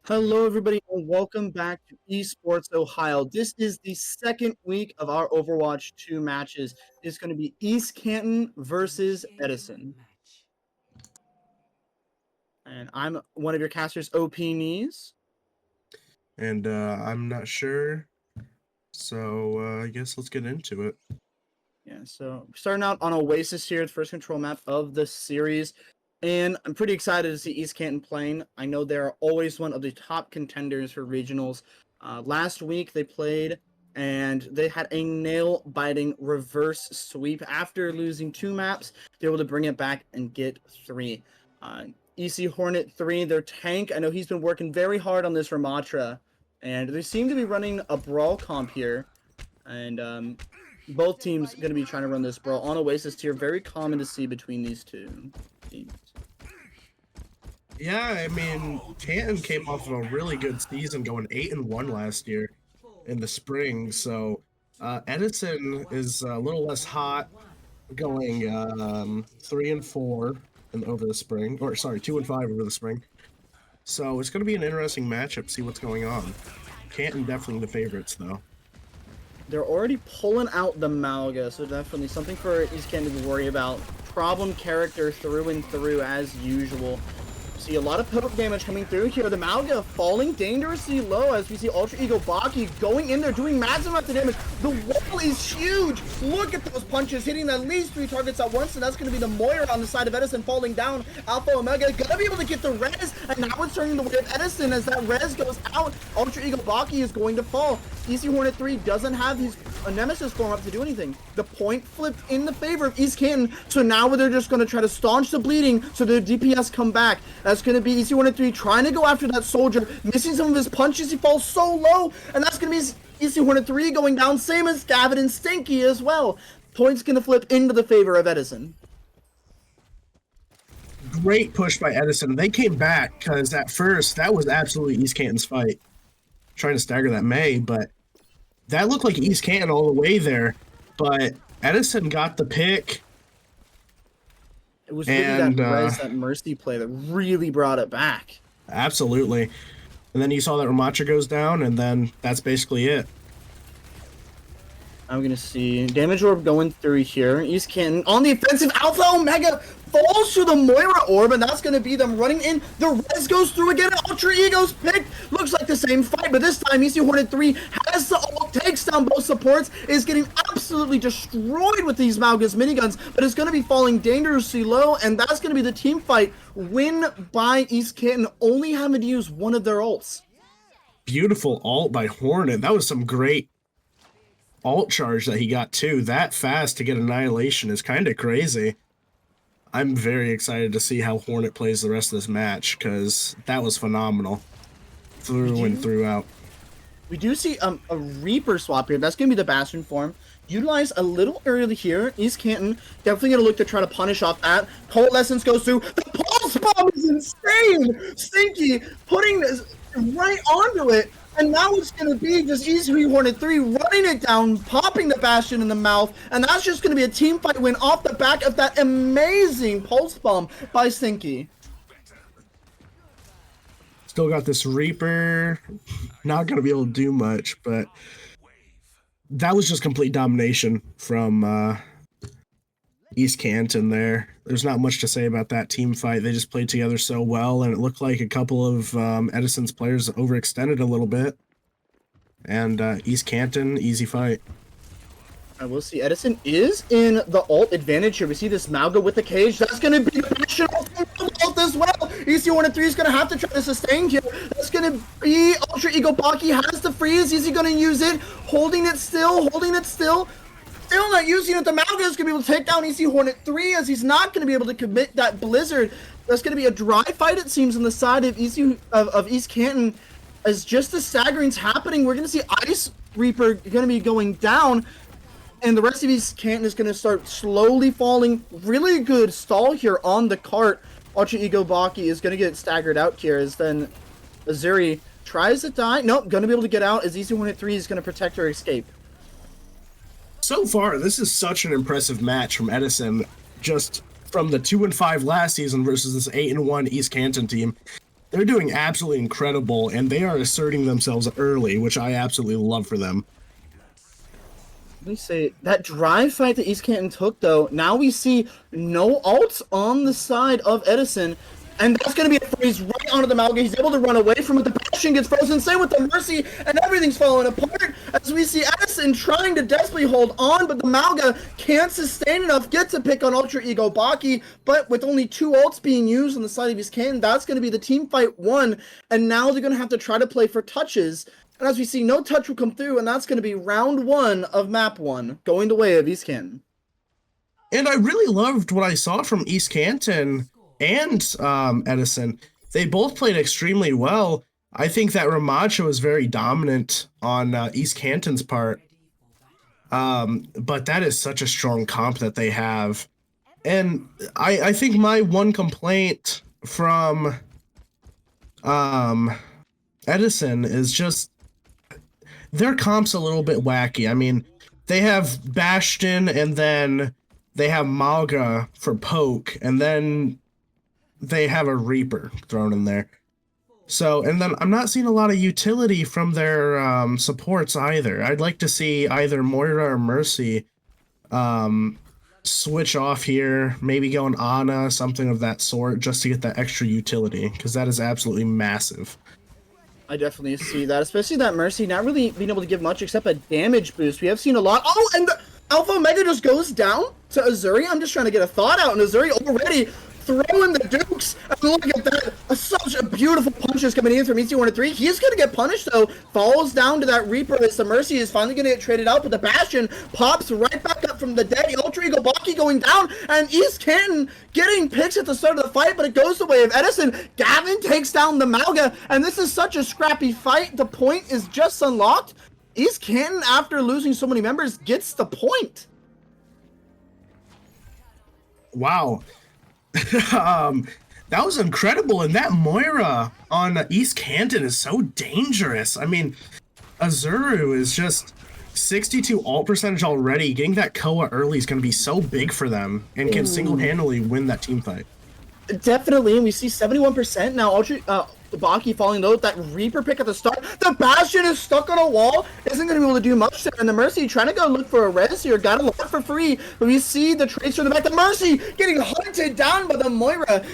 Hello, everybody, and welcome back to Esports Ohio. This is the second week of our Overwatch 2 matches. It's going to be East Canton versus Edison. And I'm one of your casters, OP Knees. And I'm not sure. So I guess let's get into it. Yeah, so starting out on Oasis here, the first control map of the series. And I'm pretty excited to see East Canton playing. I know they're always one of the top contenders for regionals. Last week they played and they had a nail-biting reverse sweep. After losing 2 maps, they were able to bring it back and get 3. EC Hornet 3, their tank, I know he's been working very hard on this Ramatra. And they seem to be running a brawl comp here. And both teams going to be trying to run this brawl on Oasis tier. Very common to see between these two teams. Yeah, I mean, Canton came off of a really good season, going 8-1 last year in the spring. So Edison is a little less hot, going 3-4 over the spring, or sorry, 2-5 over the spring. So it's going to be an interesting matchup. See what's going on. Canton definitely the favorites, though. They're already pulling out the Malga, so definitely something for East Canton to worry about. Problem character through and through as usual. See a lot of poke damage coming through here. The Malga falling dangerously low as we see Ultra Ego Baki going in there doing massive amount of damage. The wall is huge. Look at those punches hitting at least 3 targets at once, and that's going to be the Moira on the side of Edison falling down. Alpha Omega gonna be able to get the res, and now it's turning the way of Edison as that res goes out. Ultra Ego Baki is going to fall. EC Hornet 3 doesn't have his Nemesis form up to do anything. The point flipped in the favor of East Canton, so now they're just going to try to staunch the bleeding so their DPS come back. That's going to be EC Hornet 3 trying to go after that soldier, missing some of his punches. He falls so low, and that's going to be EC Hornet 3 going down, same as Gavin and Stinky as well. Points going to flip into the favor of Edison. Great push by Edison. They came back because at first that was absolutely East Canton's fight. Trying to stagger that May, but that looked like East Canton all the way there. But Edison got the pick. It was really that Mercy play that really brought it back. Absolutely. And then you saw that Ramatra goes down, and then that's basically it. I'm going to see damage orb going through here. East Canton on the offensive. Alpha Omega falls to the Moira orb, and that's going to be them running in. The res goes through again. Ultra Ego's picked. Looks like the same fight, but this time EC Hornet 3 has the ult, takes down both supports, is getting absolutely destroyed with these Malgus miniguns, but it's going to be falling dangerously low, and that's going to be the team fight. Win by East Canton, only having to use one of their ults. Beautiful ult by Hornet. That was some great ult charge that he got too. That fast to get Annihilation is kind of crazy. I'm very excited to see how Hornet plays the rest of this match because that was phenomenal through and throughout. We do see a Reaper swap here. That's going to be the Bastion form. Utilize a little early here. East Canton definitely going to look to try to punish off that. Coalescence goes through. The Pulse Bomb is insane! Stinky putting this right onto it. And now it's going to be just EC Hornet 3 running it down, popping the Bastion in the mouth, and that's just going to be a team fight win off the back of that amazing Pulse Bomb by Stinky. Still got this Reaper. Not going to be able to do much, but that was just complete domination from East Canton there. There's not much to say about that team fight. They just played together so well, and it looked like a couple of Edison's players overextended a little bit. And East Canton, easy fight. I will see Edison is in the ult advantage here. We see this Malga with the cage. That's going to be the Bastion ult as well. EC Hornet 3 is going to have to try to sustain here. That's going to be Ultra Ego Baki has the freeze. Is he going to use it? Holding it still, holding it still. Still not using it. The Malga is going to be able to take down EC Hornet 3 as he's not going to be able to commit that Blizzard. That's going to be a dry fight, it seems, on the side of East Canton. As just the staggering's happening, we're going to see Ice Reaper going to be going down. And the rest of East Canton is going to start slowly falling. Really good stall here on the cart. Ultra Ego Baki is going to get staggered out here as then Azuri tries to die. Nope, going to be able to get out as EC Hornet 3 is going to protect her escape. So far, this is such an impressive match from Edison, just from the 2-5 last season versus this 8-1 East Canton team. they're doing absolutely incredible, and they are asserting themselves early, which I absolutely love for them. Let me say, that drive fight that East Canton took, though, now we see no ults on the side of Edison, and that's going to be a freeze right onto the Malga. He's able to run away from it. The Bastion gets frozen, same with the Mercy, and everything's falling apart as we see Edison trying to desperately hold on, but the Malga can't sustain enough, gets a pick on Ultra Ego Baki, but with only 2 ults being used on the side of East Canton, that's going to be the team fight 1, and now they're going to have to try to play for touches. And as we see, no touch will come through, and that's going to be round 1 of map 1, going the way of East Canton. And I really loved what I saw from East Canton and Edison. They both played extremely well. I think that Ramacha was very dominant on East Canton's part. But that is such a strong comp that they have. And I think my one complaint from Edison is just their comp's a little bit wacky. I mean, they have Bastion, and then they have Malga for poke, and then they have a Reaper thrown in there. So, and then I'm not seeing a lot of utility from their supports either. I'd like to see either Moira or Mercy switch off here, maybe go on Ana, something of that sort, just to get that extra utility, because that is absolutely massive. I definitely see that, especially that Mercy not really being able to give much except a damage boost. We have seen a lot. Oh, and the Alpha Omega just goes down to Azuri. I'm just trying to get a thought out, and Azuri already throwing the dukes. And look at that. Such a beautiful punches coming in from EC1-3. He's going to get punished, though. Falls down to that Reaper as the Mercy is finally going to get traded out, but the Bastion pops right back up from the dead. Ultra Ego Baki going down, and East Canton getting picks at the start of the fight, but it goes the way of Edison. Gavin takes down the Malga, and this is such a scrappy fight. The point is just unlocked. East Canton, after losing so many members, gets the point. Wow. That was incredible, and that Moira on East Canton is so dangerous. I mean, Azuru is just 62 ult percentage already. Getting that Koa early is going to be so big for them, and can single-handedly win that team fight. Definitely, and we see 71% now. Ultra Baki falling low. That Reaper pick at the start. The Bastion is stuck on a wall. Isn't going to be able to do much there. And the Mercy trying to go look for a res here. Got a lot for free. But we see the Tracer in the back. The Mercy getting hunted down by the Moira.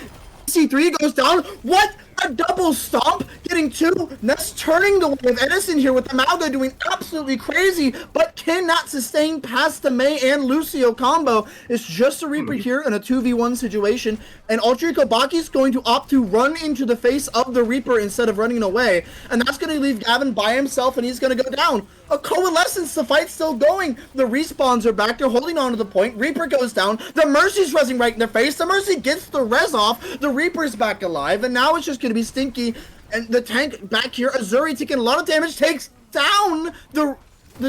C3 goes down. What? A double stomp, getting 2. Ness turning the way of Edison here with the Malga doing absolutely crazy, but cannot sustain past the Mei and Lucio combo. It's just a Reaper here in a 2v1 situation, and Ultra Kobaki's going to opt to run into the face of the Reaper instead of running away, and that's going to leave Gavin by himself, and he's going to go down. A coalescence, the fight's still going. The respawns are back, they're holding on to the point. Reaper goes down, the Mercy's rezzing right in their face. The Mercy gets the res off, the Reaper's back alive, and now it's just going to be Stinky, and the tank back here. Azuri taking a lot of damage, takes down the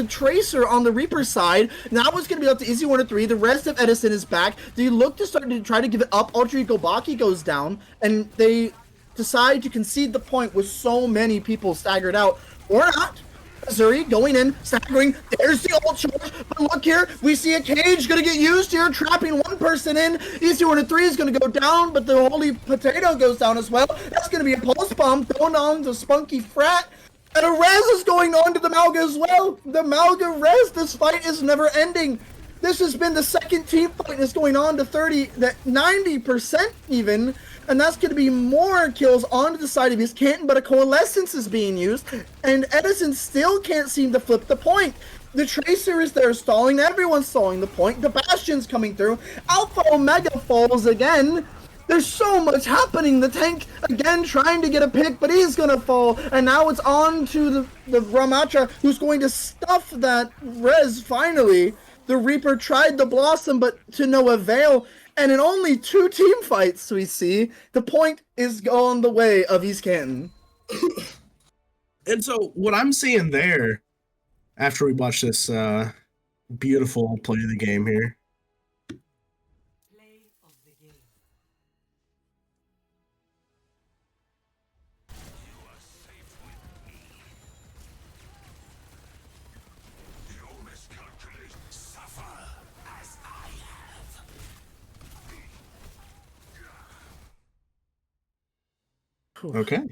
Tracer on the Reaper side. Now it's going to be up to EC1-3. The rest of Edison is back. They look to start to try to give it up. Ultra Ego Baki goes down, and they decide to concede the point with so many people staggered out. Or not. Azuri going in, staggering. There's the ult charge. But look here, we see a cage going to get used here, trapping one person in. EC1-3 is going to go down, but the Holy Potato goes down as well. That's going to be a pulse bomb thrown on the Spunky Frat. And a res is going on to the Malga as well. The Malga res, this fight is never ending. This has been the second team fight that's going on to 90% even. And that's going to be more kills onto the side of East Canton, but a coalescence is being used, and Edison still can't seem to flip the point. The Tracer is there stalling, everyone's stalling the point, the Bastion's coming through, Alpha Omega falls again. There's so much happening. The tank, again, trying to get a pick, but he's going to fall, and now it's on to the Ramacha, who's going to stuff that res finally. The Reaper tried the Blossom, but to no avail. And in only 2 team fights we see, the point is on the way of East Canton. And so what I'm seeing there, after we watch this beautiful play of the game here, Okay.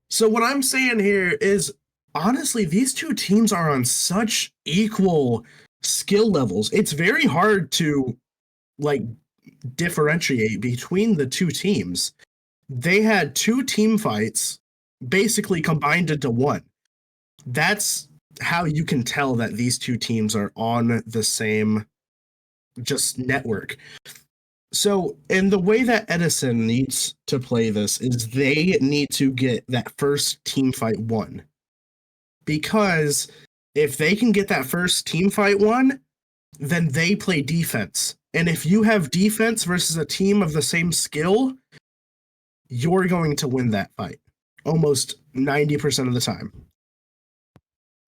So what I'm saying here is honestly, these two teams are on such equal skill levels. It's very hard to like differentiate between the two teams. They had two team fights basically combined into one. That's how you can tell that these two teams are on the same just network. So, and the way that Edison needs to play this is they need to get that first team fight won. Because if they can get that first team fight won, then they play defense. And if you have defense versus a team of the same skill, you're going to win that fight almost 90% of the time.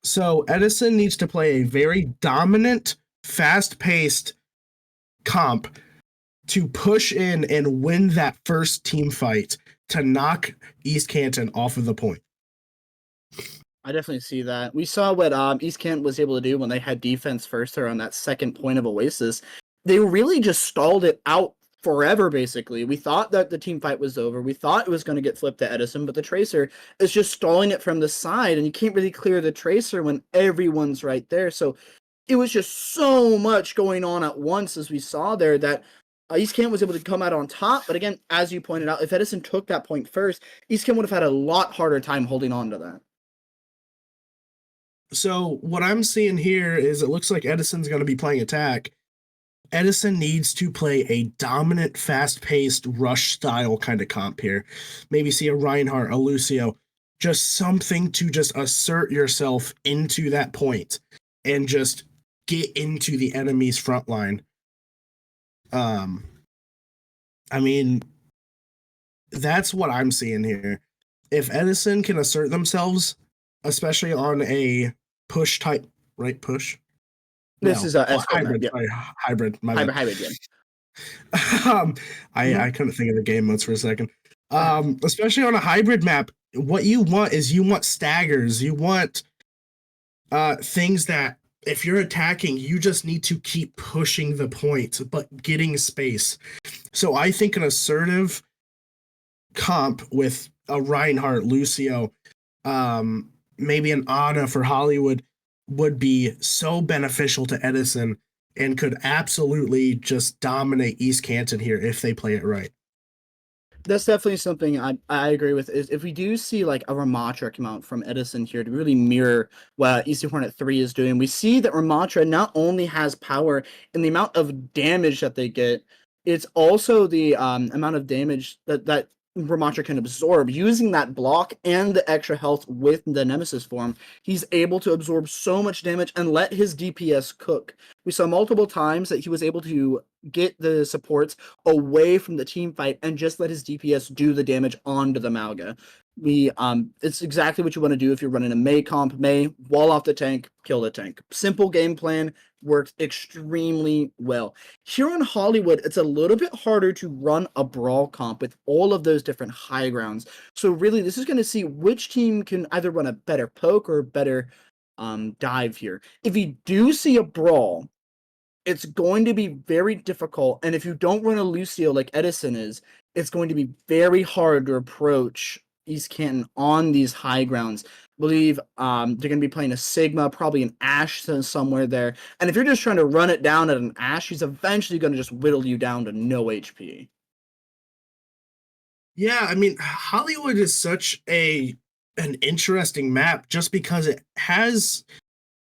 So Edison needs to play a very dominant, fast-paced comp to push in and win that first team fight to knock East Canton off of the point. I definitely see that. We saw what East Kent was able to do when they had defense first there on that second point of Oasis. They really just stalled it out forever, basically. We thought that the team fight was over. We thought it was going to get flipped to Edison, but the Tracer is just stalling it from the side, and you can't really clear the Tracer when everyone's right there. So it was just so much going on at once, as we saw there, that East Kent was able to come out on top. But again, as you pointed out, if Edison took that point first, East Kent would have had a lot harder time holding on to that. So what I'm seeing here is it looks like Edison's going to be playing attack. Edison needs to play a dominant, fast-paced, rush-style kind of comp here. Maybe see a Reinhardt, a Lucio, just something to just assert yourself into that point and just get into the enemy's front line. I mean, that's what I'm seeing here. If Edison can assert themselves, especially on a push type, right? Push. This is a hybrid. yep. Sorry, hybrid. My bad. Hybrid, yeah. I couldn't think of the game modes for a second. Especially on a hybrid map, what you want is you want staggers. You want things that if you're attacking, you just need to keep pushing the point, but getting space. So I think an assertive comp with a Reinhardt, Lucio, maybe an Ana for Hollywood would be so beneficial to Edison and could absolutely just dominate East Canton here if they play it right. That's definitely something I agree with. Is if we do see like a Ramatra come out from Edison here to really mirror what Eastern Hornet 3 is doing, we see that Ramatra not only has power in the amount of damage that they get, it's also the amount of damage that Ramatra can absorb. Using that block and the extra health with the Nemesis form, he's able to absorb so much damage and let his DPS cook. We saw multiple times that he was able to get the supports away from the team fight and just let his DPS do the damage onto the Malga. It's exactly what you want to do if you're running a Mei comp. Mei, wall off the tank, kill the tank. Simple game plan, works extremely well. Here on Hollywood, it's a little bit harder to run a brawl comp with all of those different high grounds. So really, this is going to see which team can either run a better poke or better dive here. If you do see a brawl, it's going to be very difficult, and if you don't run a Lucio like Edison is, it's going to be very hard to approach East Canton on these high grounds. I believe they're going to be playing a Sigma, probably an Ashe somewhere there, and if you're just trying to run it down at an Ashe, he's eventually going to just whittle you down to no HP. Yeah, I mean, Hollywood is such an interesting map just because it has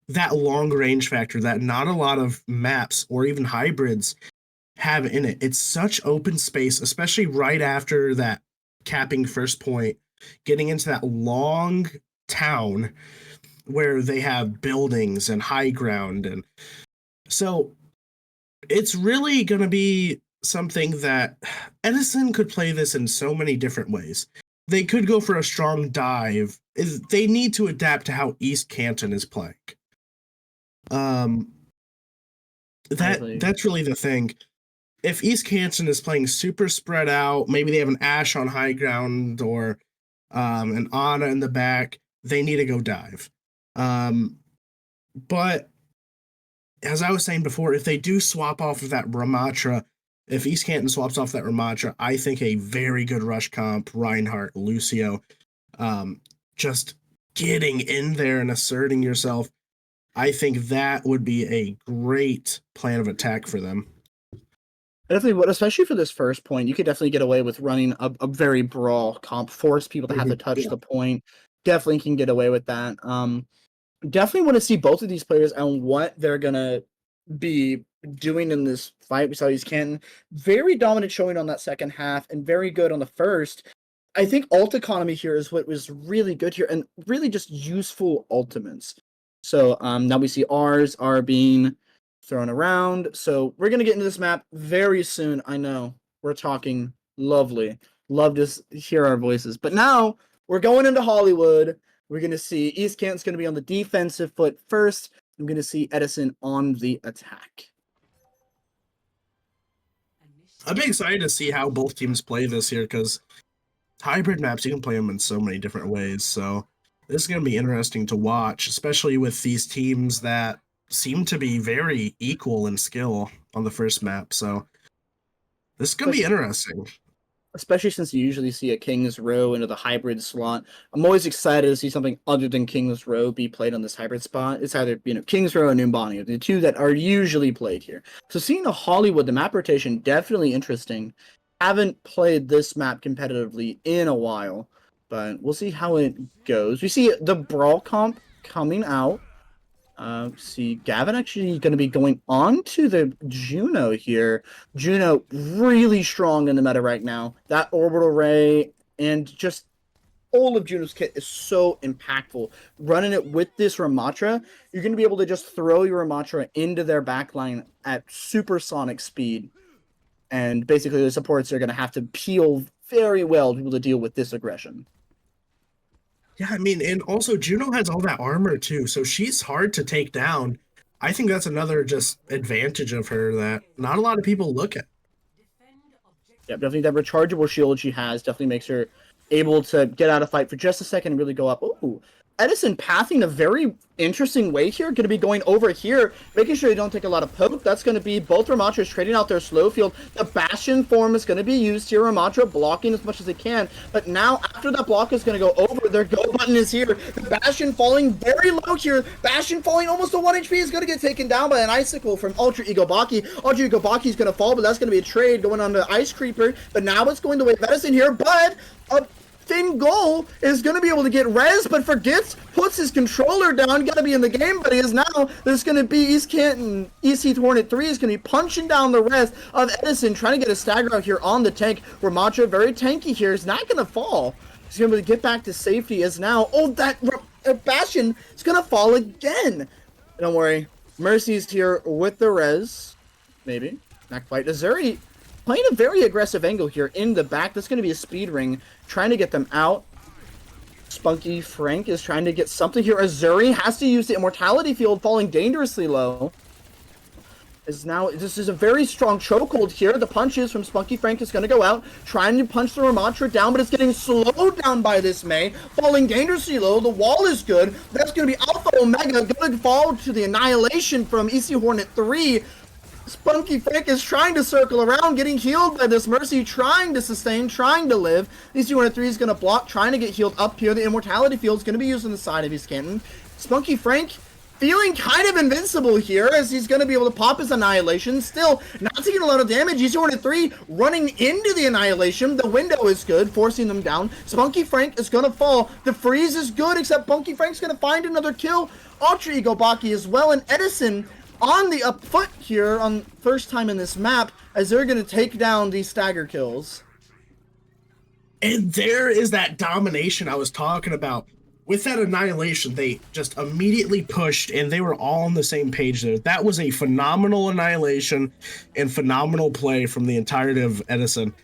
that long range factor that not a lot of maps or even hybrids have in it. It's such open space, especially right after that capping first point, getting into that long town where they have buildings and high ground. And so it's really going to be something that Edison could play this in so many different ways. They could go for a strong dive. They need to adapt to how East Canton is playing. That's really the thing. If East Canton is playing super spread out, maybe they have an Ashe on high ground or an Ana in the back, they need to go dive. But as I was saying before, if they do swap off of that Ramatra, if East Canton swaps off that Ramattra, I think a very good rush comp, Reinhardt, Lucio, just getting in there and asserting yourself. I think that would be a great plan of attack for them. Definitely would, especially for this first point. You could definitely get away with running a very brawl comp, force people to have to touch the point. Definitely can get away with that. Definitely want to see both of these players and what they're gonna be doing in this fight. We saw East Canton very dominant showing on that second half and very good on the first. I think ult economy here is what was really good here and really just useful ultimates. So now we see ours are being thrown around. So we're going to get into this map very soon. I know we're talking lovely. Love to hear our voices. But now we're going into Hollywood. We're going to see East Canton's going to be on the defensive foot first. I'm going to see Edison on the attack. I'm excited to see how both teams play this year because hybrid maps, you can play them in so many different ways. So this is going to be interesting to watch, especially with these teams that seem to be very equal in skill on the first map. So this is going to be interesting. Especially since you usually see a King's Row into the hybrid slot. I'm always excited to see something other than King's Row be played on this hybrid spot. It's either, King's Row and Numbani, the two that are usually played here. So seeing a Hollywood, the map rotation, definitely interesting. Haven't played this map competitively in a while, but we'll see how it goes. We see the Brawl comp coming out. See, Gavin actually going to be going on to the Juno here. Juno really strong in the meta right now. That orbital ray and just all of Juno's kit is so impactful. Running it with this Ramattra, you're going to be able to just throw your Ramattra into their backline at supersonic speed. And basically the supports are going to have to peel very well to be able to deal with this aggression. Yeah, I mean, and also Juno has all that armor too, so she's hard to take down. I think that's another just advantage of her that not a lot of people look at. Yeah, definitely that rechargeable shield she has definitely makes her able to get out of fight for just a second and really go up. Ooh, Edison pathing a very interesting way here. Going to be going over here, making sure they don't take a lot of poke. That's going to be both Ramatras trading out their slow field. The Bastion form is going to be used here. Ramatra blocking as much as they can. But now, after that block is going to go over, their go button is here. The Bastion falling very low here. Bastion falling almost to 1 HP is going to get taken down by an Icicle from Ultra Ego Baki. Ultra Ego Baki is going to fall, but that's going to be a trade going on to Ice Creeper. But now it's going the way of Edison here. But Thin Goal is going to be able to get res, but forgets, puts his controller down, got to be in the game, but he is now. There's going to be East Canton, EC Hornet 3 is going to be punching down the rest of Edison, trying to get a stagger out here on the tank. Ramattra, very tanky here, is not going to fall. He's going to be able to get back to safety as now. Oh, that Bastion is going to fall again. Don't worry. Mercy's here with the res. Maybe. Back fight. Azuri playing a very aggressive angle here in the back. That's going to be a speed ring, trying to get them out. Spunky Frank is trying to get something here. Azuri has to use the immortality field, falling dangerously low. This is a very strong chokehold here. The punches from Spunky Frank is going to go out, trying to punch the Ramattra down, but it's getting slowed down by this May, falling dangerously low. The wall is good. That's going to be Alpha Omega, going to fall to the annihilation from EC Hornet 3. Spunky Frank is trying to circle around, getting healed by this Mercy, trying to sustain, trying to live. EC Hornet 3 is going to block, trying to get healed up here. The immortality field is going to be used on the side of East Canton. Spunky Frank feeling kind of invincible here as he's going to be able to pop his annihilation. Still not taking a lot of damage. EC Hornet 3 running into the annihilation. The window is good, forcing them down. Spunky Frank is going to fall. The freeze is good, except Spunky Frank's going to find another kill. Ultra Ego Baki as well, and Edison on the up foot here on first time in this map as they're going to take down these stagger kills. And there is that domination I was talking about. With that annihilation, they just immediately pushed and they were all on the same page there. That was a phenomenal annihilation and phenomenal play from the entirety of Edison.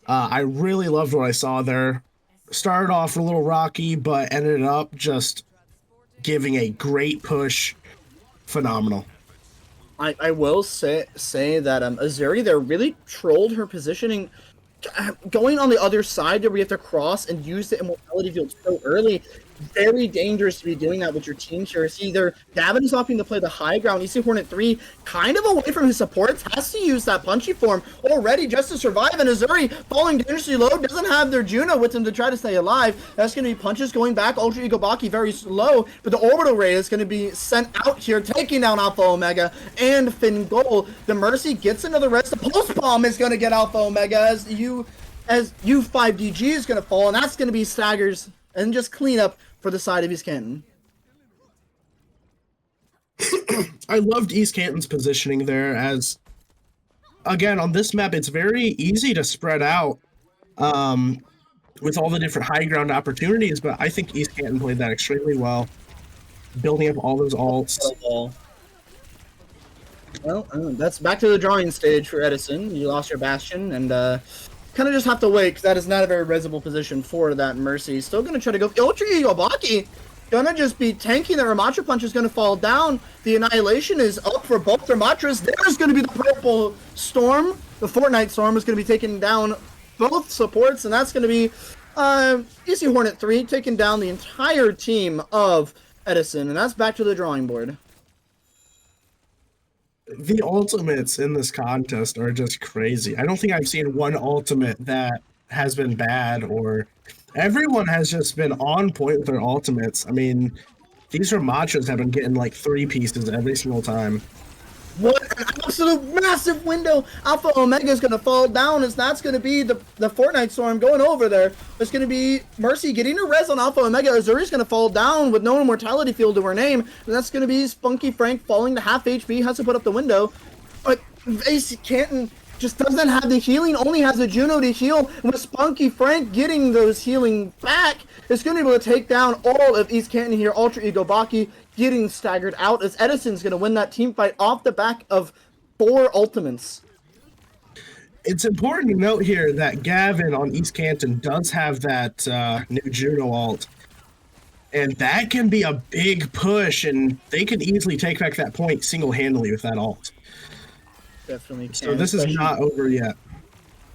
I really loved what I saw there. Started off a little rocky, but ended up just giving a great push. Phenomenal. I will say that Azuri there really trolled her positioning, going on the other side there. We have to cross and use the immortality field so early. very dangerous to be doing that with your team here. It's either Gavin is opting to play the high ground. You see Hornet 3 kind of away from his supports, has to use that punchy form already just to survive. And Azuri falling dangerously low, doesn't have their Juno with him to try to stay alive. That's going to be punches going back. Ultra Ego Baki very slow, but the orbital ray is going to be sent out here, taking down Alpha Omega and Fingol. The Mercy gets another rest. The Pulse Bomb is going to get Alpha Omega as U5DG is going to fall, and that's going to be staggers and just clean up for the side of East Canton. I loved East Canton's positioning there as, again, on this map, it's very easy to spread out with all the different high ground opportunities, but I think East Canton played that extremely well, building up all those ults. Well, that's back to the drawing stage for Edison. You lost your Bastion, and kind of just have to wait, because that is not a very resible position for that Mercy. Still going to try to go Ultra Ego Baki. Gonna just be tanking. The Ramatra punch is gonna fall down. The Annihilation is up for both Ramatras. There's gonna be the Purple Storm. The Fortnite Storm is gonna be taking down both supports, and that's gonna be Easy Hornet 3 taking down the entire team of Edison, and that's back to the drawing board. The ultimates in this contest are just crazy. I don't think I've seen one ultimate that has been bad, or everyone has just been on point with their ultimates. I mean, these Ramatras have been getting like 3 pieces every single time. What an absolute massive window! Alpha Omega is going to fall down, as that's going to be the Fortnite Storm going over there. It's going to be Mercy getting a res on Alpha Omega. Azuri's going to fall down with no immortality field to her name. And that's going to be Spunky Frank falling to half HP, has to put up the window. But Ace Canton just doesn't have the healing, only has a Juno to heal. With Spunky Frank getting those healing back, it's going to be able to take down all of East Canton here. Ultra Ego Baki getting staggered out, as Edison's going to win that team fight off the back of 4 ultimates. It's important to note here that Gavin on East Canton does have that new Juno ult. And that can be a big push, and they can easily take back that point single-handedly with that ult. Definitely can. So this is not over yet.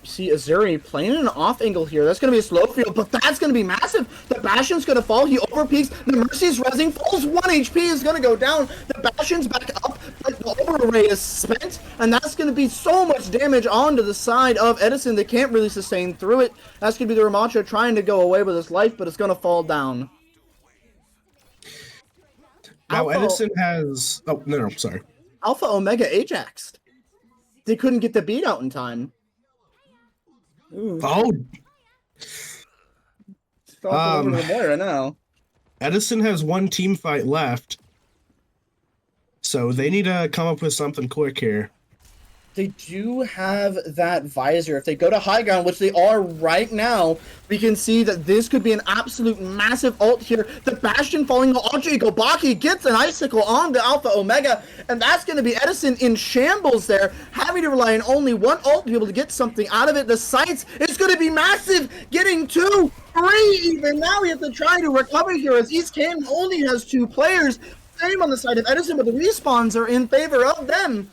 You see Azuri playing an off angle here. That's going to be a slow field, but that's going to be massive. The Bastion's going to fall. He overpeaks. The Mercy's rezzing. Falls 1 HP is going to go down. The Bastion's back up, but the over array is spent, and that's going to be so much damage onto the side of Edison. They can't really sustain through it. That's going to be the Ramatra trying to go away with his life, but it's going to fall down. Now Edison has... Oh, no, sorry. Alpha Omega Ajaxed. They couldn't get the beat out in time. Ooh. Oh! Over the Moira now. Edison has 1 team fight left. So they need to come up with something quick here. They do have that visor. If they go to high ground, which they are right now, we can see that this could be an absolute massive ult here. The Bastion falling, Ultra Ego Baki gets an icicle on the Alpha Omega, and that's going to be Edison in shambles there, having to rely on only 1 ult to be able to get something out of it. The sights is going to be massive, getting 2, 3 even. Now we have to try to recover here, as East Canton only has 2 players. Same on the side of Edison, but the respawns are in favor of them.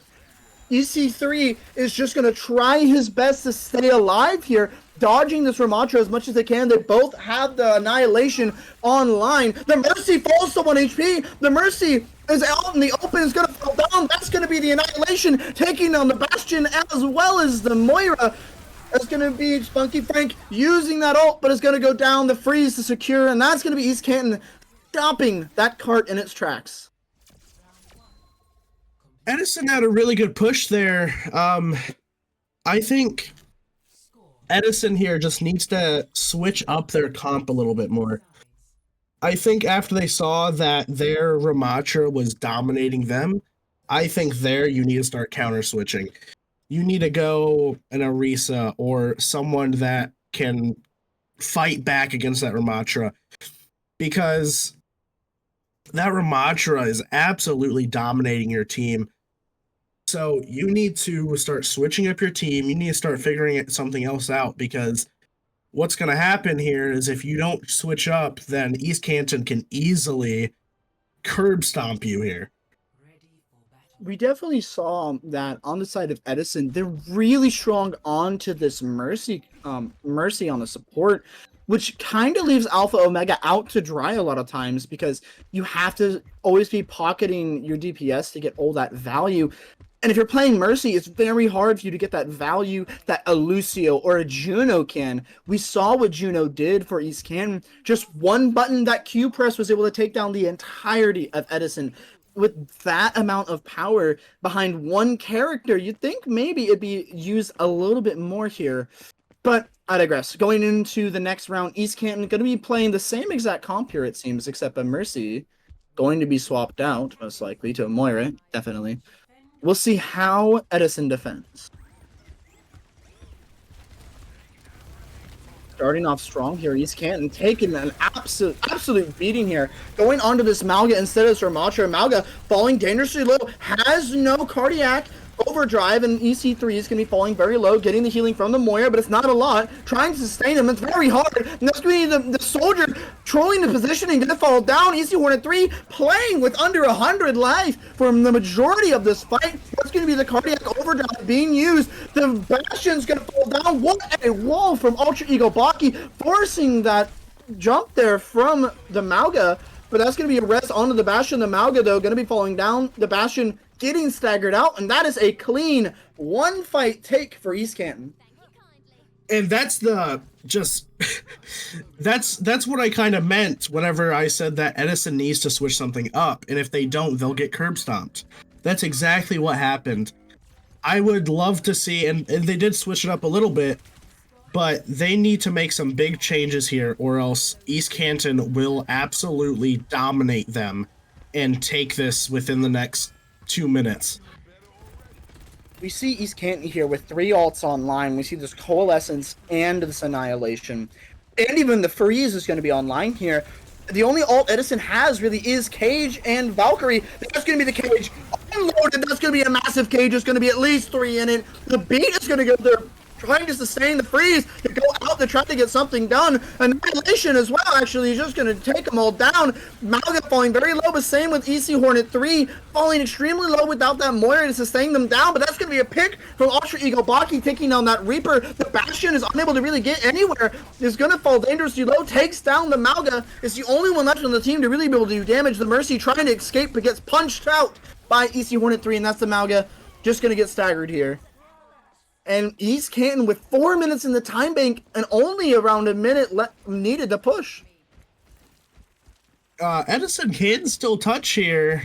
EC3 is just going to try his best to stay alive here, dodging this Ramatra as much as they can. They both have the Annihilation online. The Mercy falls to 1 HP. The Mercy is out in the open, is going to fall down. That's going to be the Annihilation, taking down the Bastion as well as the Moira. That's going to be Spunky Frank using that ult, but it's going to go down. The freeze to secure, and that's going to be East Canton stopping that cart in its tracks. Edison had a really good push there. I think Edison here just needs to switch up their comp a little bit more. I think after they saw that their Ramatra was dominating them, I think there you need to start counter switching. You need to go an Orisa or someone that can fight back against that Ramatra, because that Ramatra is absolutely dominating your team. So you need to start switching up your team. You need to start figuring something else out, because what's going to happen here is if you don't switch up, then East Canton can easily curb stomp you here. We definitely saw that on the side of Edison. They're really strong onto this Mercy on the support. which kind of leaves Alpha Omega out to dry a lot of times because you have to always be pocketing your DPS to get all that value. And if you're playing Mercy, it's very hard for you to get that value that a Lucio or a Juno can. We saw what Juno did for East Canton. Just one button, that Q press was able to take down the entirety of Edison. With that amount of power behind one character, you'd think maybe it'd be used a little bit more here. But I digress. Going into the next round, East Canton going to be playing the same exact comp here, it seems, except a Mercy going to be swapped out, most likely, to a Moira, definitely. We'll see how Edison defends. Starting off strong here, East Canton taking an absolute beating here. Going onto this Malga instead of Sriracha. Malga falling dangerously low, has no cardiac overdrive, and EC3 is going to be falling very low, getting the healing from the Moira, but it's not a lot. Trying to sustain him, it's very hard. And that's going to be the soldier trolling the positioning, going to fall down. EC Hornet 3 playing with under 100 life from the majority of this fight. That's going to be the cardiac overdrive being used. The Bastion's going to fall down. What a wall from Ultra Ego Baki, forcing that jump there from the Malga. But that's going to be a rest onto the Bastion. The Malga, though, going to be falling down. The Bastion getting staggered out, and that is a clean one fight take for East Canton. And that's the just that's what I kind of meant whenever I said that Edison needs to switch something up, and if they don't, they'll get curb stomped. That's exactly what happened. I would love to see, and they did switch it up a little bit, but they need to make some big changes here, or else East Canton will absolutely dominate them and take this within the next 2 minutes. We see East Canton here with 3 ults online. We see this Coalescence and this Annihilation. And even the Freeze is going to be online here. The only ult Edison has really is Cage and Valkyrie. That's going to be the Cage unloaded. That's going to be a massive Cage. There's going to be at least 3 in it. The Beat is going to go there, trying to sustain the Freeze, to go out to try to get something done. Annihilation as well, actually, is just going to take them all down. Malga falling very low, but same with EC Hornet 3, falling extremely low without that Moira to sustain them down, but that's going to be a pick from Ultra Ego Baki taking down that Reaper. The Bastion is unable to really get anywhere, is going to fall dangerously low, takes down the Malga, is the only one left on the team to really be able to do damage. The Mercy trying to escape, but gets punched out by EC Hornet 3, and that's the Malga, just going to get staggered here. And East Canton with 4 minutes in the time bank and only around a minute needed to push. Edison can still touch here.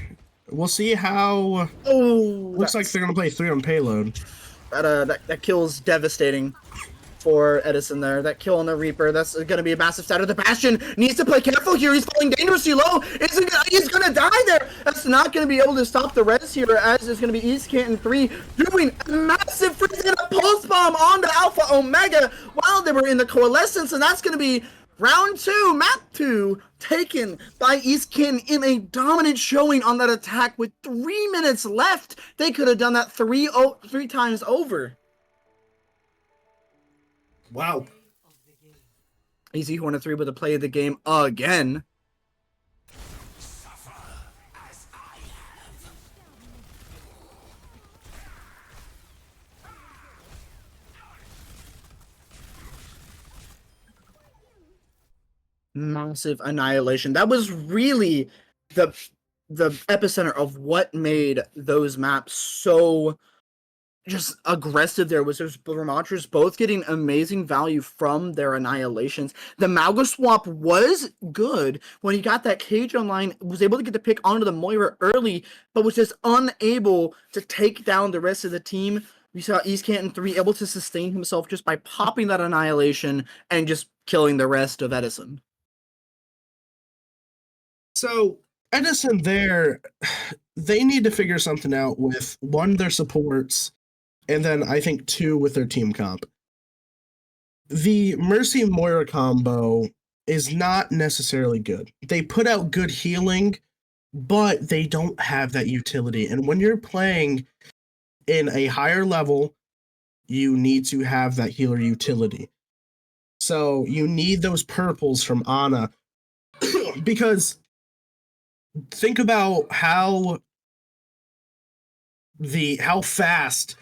We'll see how. Looks like they're gonna play 3 on payload. That kill's devastating for Edison there. That kill on the Reaper, that's gonna be a massive stat. The Bastion needs to play careful here. He's falling dangerously low. He's gonna die there. That's not gonna be able to stop the res here, as it's gonna be East Canton 3 doing a massive freeze and a pulse bomb onto Alpha Omega while they were in the Coalescence, and that's gonna be round 2, map 2, taken by East Canton in a dominant showing on that attack with 3 minutes left. They could have done that three times over. Wow. EC Hornet 3 with a play of the game again. Massive annihilation. That was really the epicenter of what made those maps so just aggressive. There was those Vermonters both getting amazing value from their annihilations. The Malga swap was good when he got that Cage online, was able to get the pick onto the Moira early, but was just unable to take down the rest of the team. We saw East Canton 3 able to sustain himself just by popping that annihilation and just killing the rest of Edison. So Edison there, they need to figure something out with, 1, their supports, and then I think 2, with their team comp. The Mercy Moira combo is not necessarily good. They put out good healing, but they don't have that utility. And when you're playing in a higher level, you need to have that healer utility. So you need those purples from Ana, because think about how fast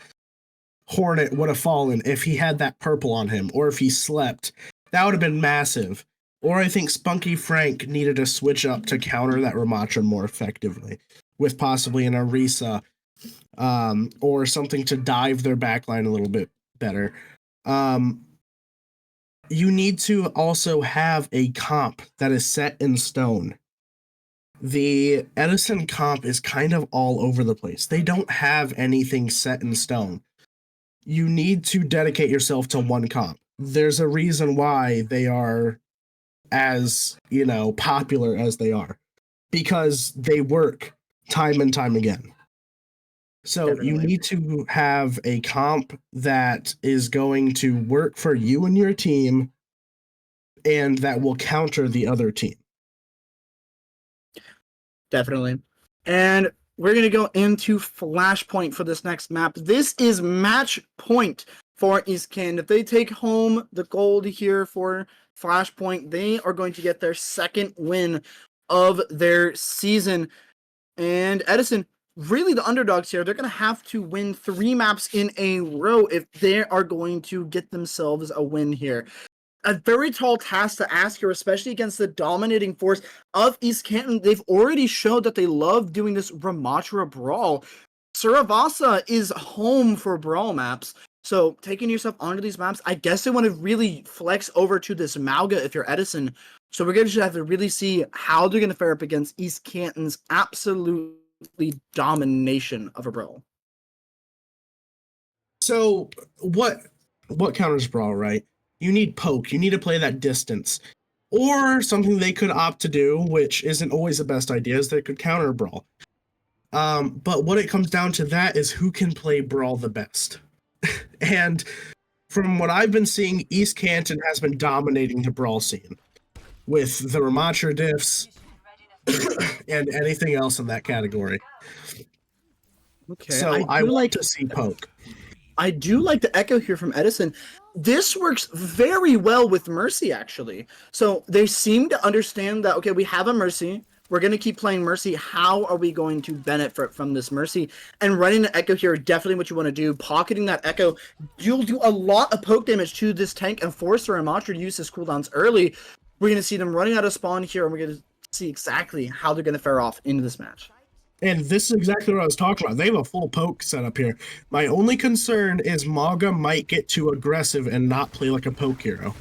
Hornet would have fallen if he had that purple on him, or if he slept. That would have been massive. Or I think Spunky Frank needed to switch up to counter that Ramattra more effectively, with possibly an Orisa, or something to dive their backline a little bit better. You need to also have a comp that is set in stone. The Edison comp is kind of all over the place. They don't have anything set in stone. You need to dedicate yourself to one comp. There's a reason why they are as, popular as they are, because they work time and time again. So Definitely. you need to have a comp that is going to work for you and your team and that will counter the other team. Definitely. And we're going to go into Flashpoint for this next map. This is match point for East Canton. If they take home the gold here for Flashpoint, they are going to get their second win of their season. And Edison, really the underdogs here, they're going to have to win 3 maps in a row if they are going to get themselves a win here. A very tall task to ask here, especially against the dominating force of East Canton. They've already showed that they love doing this Ramattra brawl. Suravasa is home for brawl maps. So taking yourself onto these maps, I guess they want to really flex over to this Mauga if you're Edison. So we're going to have to really see how they're going to fare up against East Canton's absolutely domination of a brawl. So what counters brawl, right? You need poke. You need to play that distance. Or something they could opt to do, which isn't always the best idea, is they could counter brawl. But what it comes down to that is who can play brawl the best. And from what I've been seeing, East Canton has been dominating the brawl scene with the Ramattra diffs and anything else in that category. Okay, So I like to see poke. I do like the echo here from Edison. This works very well with Mercy, actually. So they seem to understand that, okay, we have a Mercy. We're going to keep playing Mercy. How are we going to benefit from this Mercy? And running the echo here, definitely what you want to do. Pocketing that echo, you'll do a lot of poke damage to this tank and force the Ramattra to use his cooldowns early. We're going to see them running out of spawn here, and we're going to see exactly how they're going to fare off into this match. And this is exactly what I was talking about. They have a full poke setup here. My only concern is Mauga might get too aggressive and not play like a poke hero.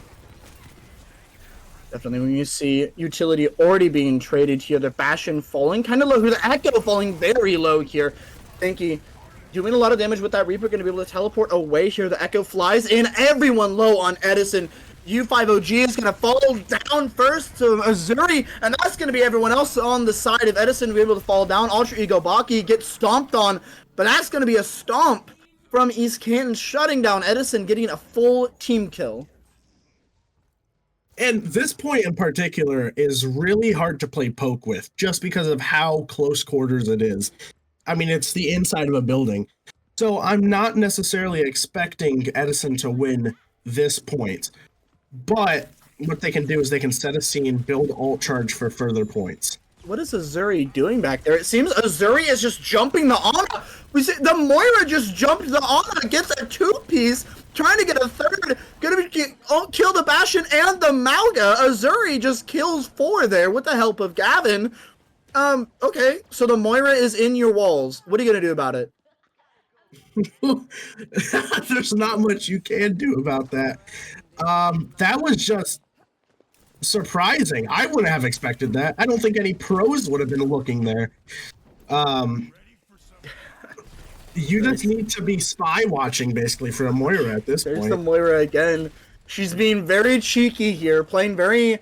Definitely, when you see utility already being traded here, the Bastion falling kind of low, the Echo falling very low here. Thanky doing a lot of damage with that Reaper, going to be able to teleport away here. The Echo flies in, everyone low on Edison. U5OG is going to fall down first to Azuri, and that's going to be everyone else on the side of Edison to be able to fall down. Ultra Ego Baki gets stomped on, but that's going to be a stomp from East Canton, shutting down Edison, getting a full team kill. And this point in particular is really hard to play poke with, just because of how close quarters it is. I mean, it's the inside of a building. So I'm not necessarily expecting Edison to win this point. But what they can do is they can set a scene, build ult charge for further points. What is Azuri doing back there? It seems Azuri is just jumping the Ana. We see the Moira just jumped the Ana, gets a 2-piece, trying to get a third, gonna kill the Bastion and the Mauga. Azuri just kills 4 there with the help of Gavin. Okay, so the Moira is in your walls. What are you gonna do about it? There's not much you can do about that. That was just surprising. I wouldn't have expected that. I don't think any pros would have been looking there. You just need to be spy watching basically for a Moira at this point. There's the Moira again. She's being very cheeky here, playing very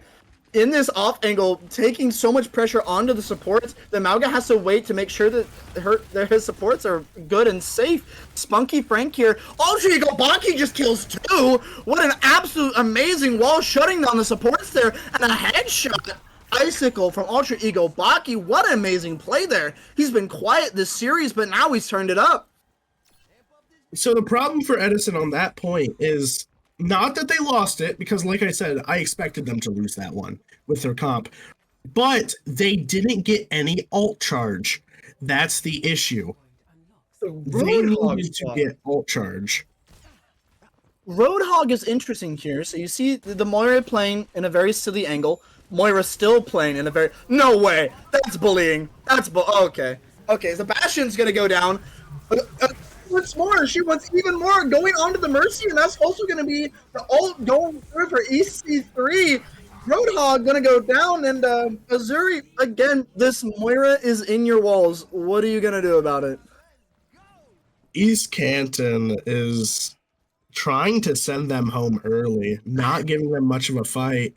in this off angle, taking so much pressure onto the supports. The Mauga has to wait to make sure that his supports are good and safe. Spunky Frank here. Ultra Ego Baki just kills 2. What an absolute amazing wall shutting down the supports there. And a headshot icicle from Ultra Ego Baki. What an amazing play there. He's been quiet this series, but now he's turned it up. So the problem for Edison on that point is not that they lost it, because like I said, I expected them to lose that one with their comp, but they didn't get any ult charge. That's the issue. They needed to get ult charge. Roadhog is interesting here. So you see the Moira playing in a very silly angle. Moira still playing in a very... No way! That's bullying. Okay. Okay, Sebastian's gonna go down. What's more, she wants even more going on to the Mercy, and that's also gonna be the ult going through for EC3. Roadhog gonna go down, and Azuri, again, this Moira is in your walls. What are you gonna do about it? East Canton is trying to send them home early, not giving them much of a fight.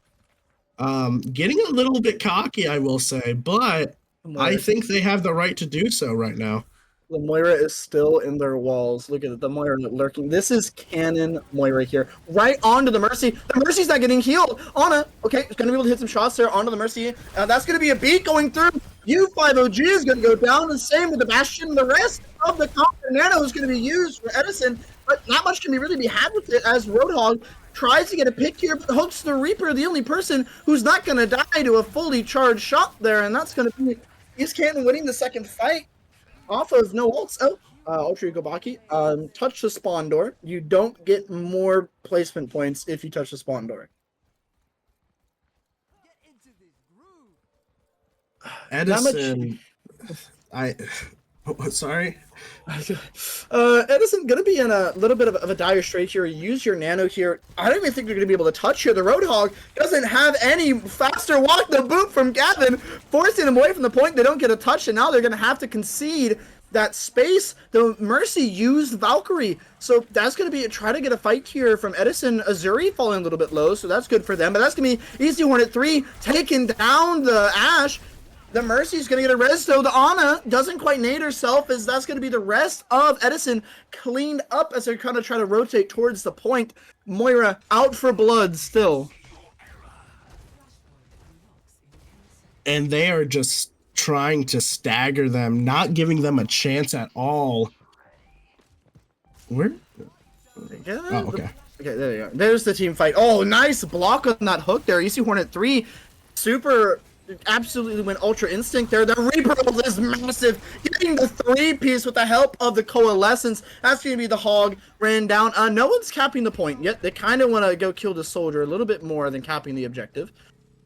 Getting a little bit cocky, I will say, but I think they have the right to do so right now. The Moira is still in their walls. Look at it, the Moira lurking. This is Cannon Moira here. Right onto the Mercy. The Mercy's not getting healed. Anna, okay, is going to be able to hit some shots there onto the Mercy. That's going to be a beat going through. U5OG is going to go down. The same with the Bastion. The rest of the Conquer Nano is going to be used for Edison, but not much can really be had with it as Roadhog tries to get a pick here, but hopes the Reaper, the only person who's not going to die to a fully charged shot there, and that's going to be East Canton winning the second fight. Off of no ults. Oh, Ultra Ego Baki. Touch the spawn door. You don't get more placement points if you touch the spawn door. Edison, sorry. Edison gonna be in a little bit of a dire strait here. Use your nano here. I don't even think they're gonna be able to touch here. The Roadhog doesn't have any faster walk the boot from Gavin, forcing them away from the point. They don't get a touch, and now they're gonna have to concede that space. The Mercy used Valkyrie, so that's gonna be try to get a fight here from Edison. Azuri falling a little bit low, so that's good for them. But that's gonna be Easy Hornet 3 taking down the Ashe. The Mercy's going to get a res, though. The Ana doesn't quite nade herself, as that's going to be the rest of Edison cleaned up as they're kind of trying to rotate towards the point. Moira out for blood still. And they are just trying to stagger them, not giving them a chance at all. Where? Oh, okay. Okay, there you go. There's the team fight. Oh, nice block on that hook there. EC Hornet 3, super... absolutely went Ultra Instinct there. The Reaper is massive, getting the 3-piece with the help of the Coalescence. That's going to be the Hog ran down. No one's capping the point yet. They kind of want to go kill the soldier a little bit more than capping the objective.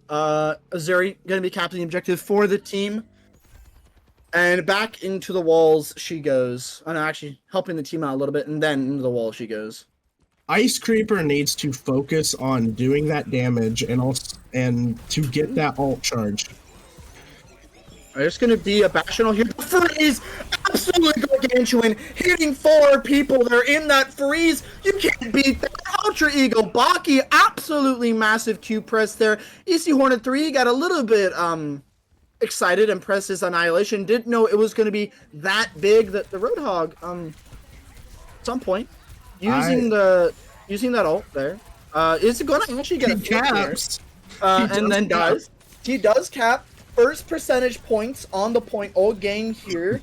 Azuri going to be capping the objective for the team. And back into the walls she goes. I'm actually helping the team out a little bit, and then into the wall she goes. Ice Creeper needs to focus on doing that damage and to get that ult charge. There's going to be a Bastion here. The freeze! Absolutely gargantuan. Hitting 4 people. They're in that freeze. You can't beat that. Ultra Ego Baki. Absolutely massive Q press there. EC Hornet 3 got a little bit excited and pressed his Annihilation. Didn't know it was going to be that big. That the Roadhog, at some point, using that ult there, is going to actually get a caps. And then does. He does cap first percentage points on the point all game here,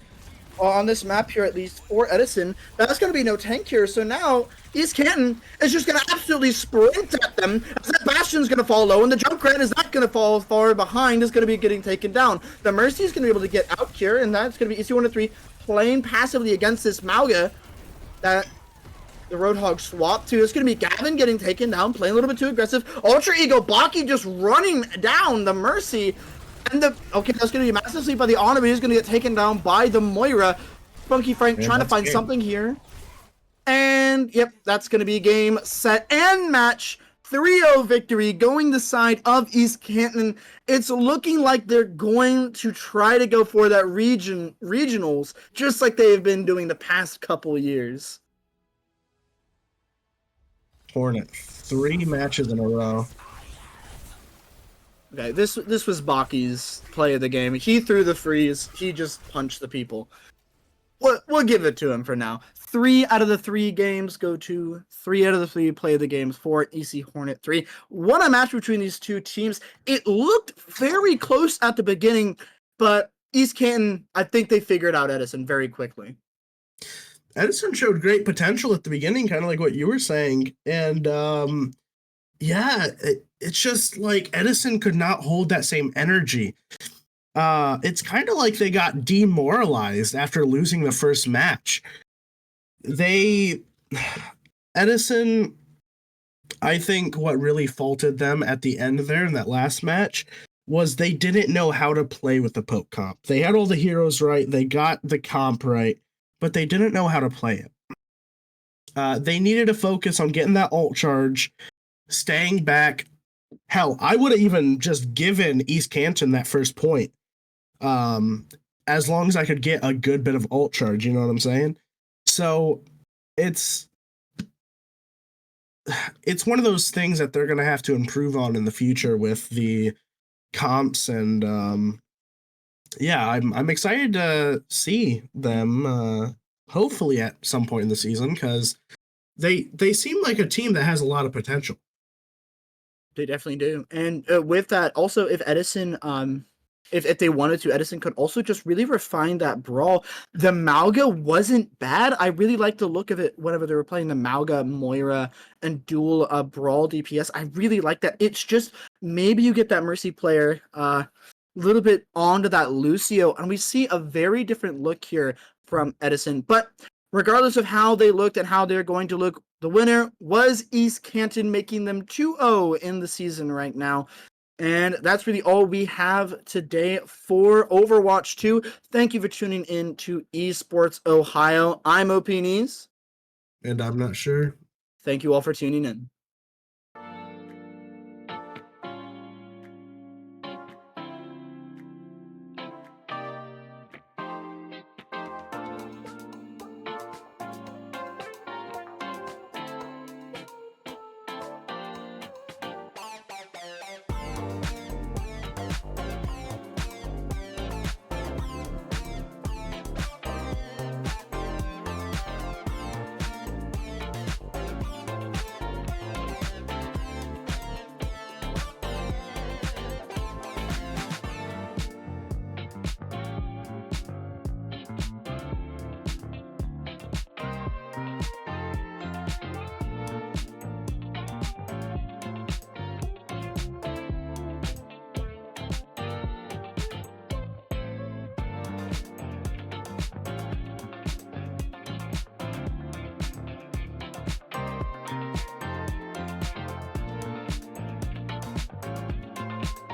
on this map here at least for Edison. That's going to be no tank here, so now East Canton is just going to absolutely sprint at them, as that Bastion's going to fall low, and the Junkrat is not going to fall far behind, is going to be getting taken down. The Mercy is going to be able to get out here, and that's going to be EC1-3 playing passively against this Mauga that the Roadhog swap to. It's going to be Gavin getting taken down, playing a little bit too aggressive. Ultra Ego Baki just running down the Mercy. And okay, that's going to be massive sleep by the Ana, but he's going to get taken down by the Moira. Funky Frank trying to find something here. And, yep, that's going to be game, set, and match. 3-0 victory going the side of East Canton. It's looking like they're going to try to go for that regionals, just like they've been doing the past couple years. Hornet, 3 matches in a row. Okay, this was Baki's play of the game. He threw the freeze. He just punched the people. We'll give it to him for now. 3 out of the 3 games go to 3 out of the 3 play of the games for EC Hornet 3. What a match between these two teams. It looked very close at the beginning, but East Canton, I think they figured out Edison very quickly. Edison showed great potential at the beginning, kind of like what you were saying. And yeah, it's just like Edison could not hold that same energy. It's kind of like they got demoralized after losing the first match. Edison I think what really faulted them at the end there in that last match was they didn't know how to play with the poke comp. They had all the heroes right, they got the comp right, but they didn't know how to play it. They needed to focus on getting that ult charge, staying back. Hell, I would have even just given East Canton that first point, as long as I could get a good bit of ult charge. You know what I'm saying? So it's one of those things that they're going to have to improve on in the future with the comps, and yeah, I'm excited to see them hopefully at some point in the season, because they seem like a team that has a lot of potential. They definitely do. And with that, also, if Edison, if they wanted to, Edison could also just really refine that brawl. The Malga wasn't bad. I really liked the look of it whenever they were playing the Malga, Moira, and dual brawl DPS. I really like that. It's just maybe you get that Mercy player a little bit onto that Lucio, and we see a very different look here from Edison. But regardless of how they looked and how they're going to look, the winner was East Canton, making them 2-0 in the season right now. And that's really all we have today for Overwatch 2. Thank you for tuning in to Esports Ohio. I'm OP Nees. And I'm not sure. Thank you all for tuning in.